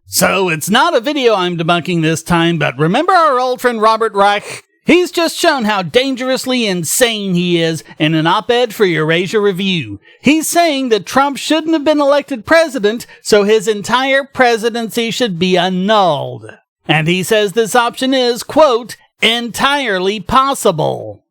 So it's not a video I'm debunking this time, but remember our old friend Robert Reich? He's just shown how dangerously insane he is in an op-ed for Eurasia Review. He's saying that Trump shouldn't have been elected president, so his entire presidency should be annulled. And he says this option is, quote, entirely possible.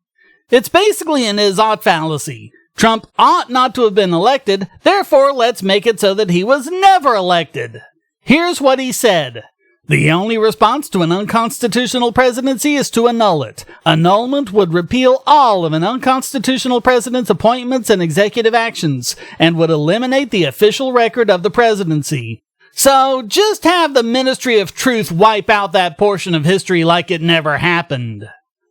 It's basically an is-ought fallacy. Trump ought not to have been elected, therefore let's make it so that he was never elected. Here's what he said. The only response to an unconstitutional presidency is to annul it. Annulment would repeal all of an unconstitutional president's appointments and executive actions, and would eliminate the official record of the presidency. So just have the Ministry of Truth wipe out that portion of history like it never happened.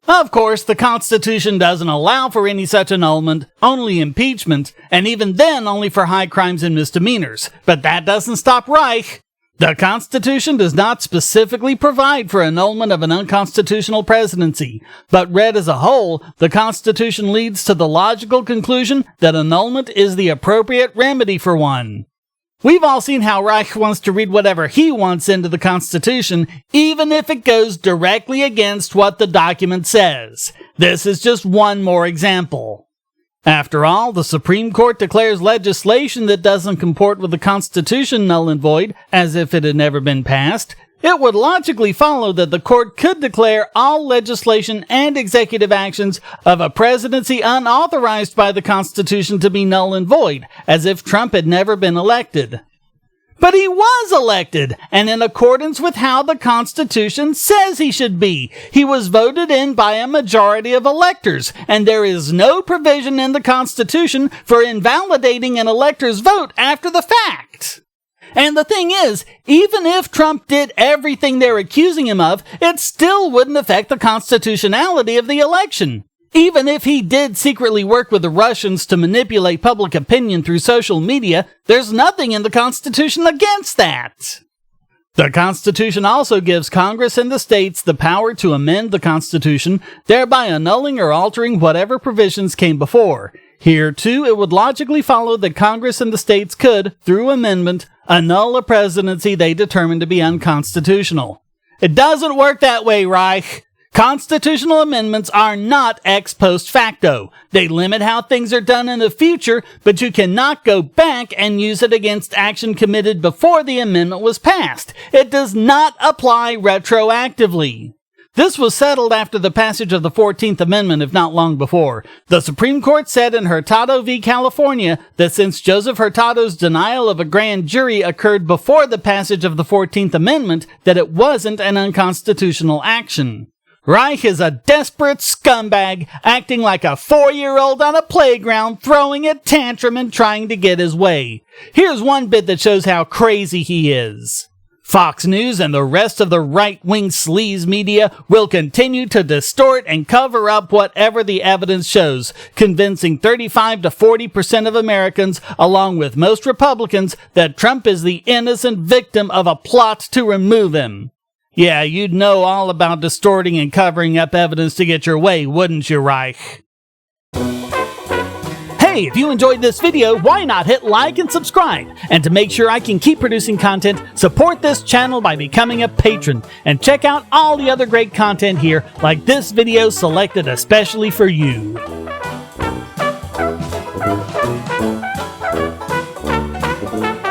Of course, the Constitution doesn't allow for any such annulment, only impeachment, and even then only for high crimes and misdemeanors. But that doesn't stop Reich. The Constitution does not specifically provide for annulment of an unconstitutional presidency, but read as a whole, the Constitution leads to the logical conclusion that annulment is the appropriate remedy for one. We've all seen how Reich wants to read whatever he wants into the Constitution, even if it goes directly against what the document says. This is just one more example. After all, the Supreme Court declares legislation that doesn't comport with the Constitution null and void, as if it had never been passed. It would logically follow that the court could declare all legislation and executive actions of a presidency unauthorized by the Constitution to be null and void, as if Trump had never been elected. But he was elected, and in accordance with how the Constitution says he should be. He was voted in by a majority of electors, and there is no provision in the Constitution for invalidating an elector's vote after the fact. And the thing is, even if Trump did everything they're accusing him of, it still wouldn't affect the constitutionality of the election. Even if he did secretly work with the Russians to manipulate public opinion through social media, there's nothing in the Constitution against that. The Constitution also gives Congress and the states the power to amend the Constitution, thereby annulling or altering whatever provisions came before. Here, too, it would logically follow that Congress and the states could, through amendment, annul a presidency they determined to be unconstitutional. It doesn't work that way, Reich. Constitutional amendments are not ex post facto. They limit how things are done in the future, but you cannot go back and use it against action committed before the amendment was passed. It does not apply retroactively. This was settled after the passage of the 14th Amendment, if not long before. The Supreme Court said in Hurtado v. California that since Joseph Hurtado's denial of a grand jury occurred before the passage of the 14th Amendment, that it wasn't an unconstitutional action. Reich is a desperate scumbag, acting like a 4-year-old on a playground, throwing a tantrum and trying to get his way. Here's one bit that shows how crazy he is. Fox News and the rest of the right-wing sleaze media will continue to distort and cover up whatever the evidence shows, convincing 35 to 40% of Americans, along with most Republicans, that Trump is the innocent victim of a plot to remove him. Yeah, you'd know all about distorting and covering up evidence to get your way, wouldn't you, Reich? Hey, if you enjoyed this video, why not hit like and subscribe? And to make sure I can keep producing content, support this channel by becoming a patron. And check out all the other great content here, like this video selected especially for you.